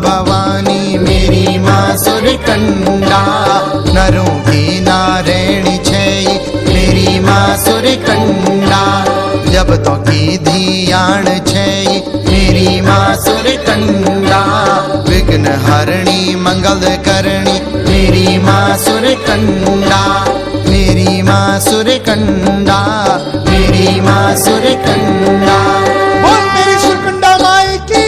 भवानी मेरी माँ सुरकंडा। नरों की नारायणी छे मेरी माँ सुरकंडा। जब तो की धियान छे मेरी माँ सुरकंडा। विघ्न हरणी मंगल करणी मेरी माँ सुरकंडा। मेरी माँ सुरकंडा, मेरी माँ सुरकंडा। बोल मेरी सुरकंडा माई की।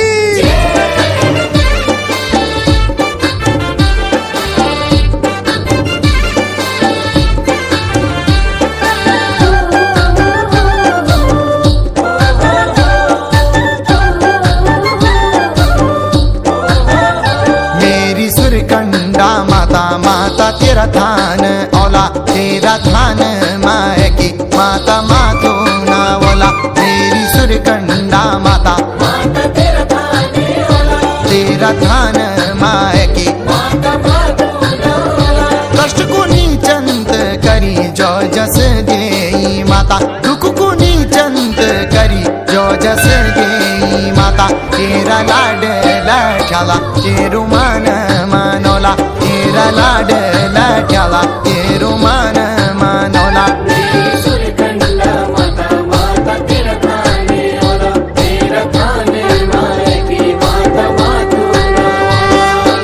मेरी सुरकंडा माता, माता तेरा थान औला, तेरा थान माए की माता माधो ना बोला। मेरी सुरकंडा माता, माता तेरा थान औला, तेरा थान माए की माता माधो ना औला। कष्ट को नीचंत करी जो जस देई माता। दुख को नीचंत करी जो जस देई माता। तेरा लाड लाडला तेरू मान मानोला। तेरा लाड लाडला तेरू मान मानोला। मेरी सुरकंडा माता, माता तेरा थान औला, तेरा थान माए की माता माधो ना औला।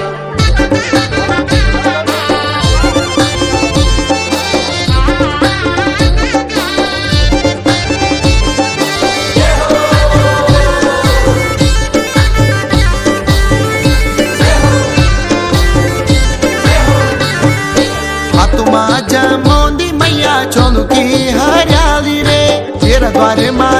आत्मा जमोंदी मैया चोलू की हरियाली रे। तेरा द्वारे माँ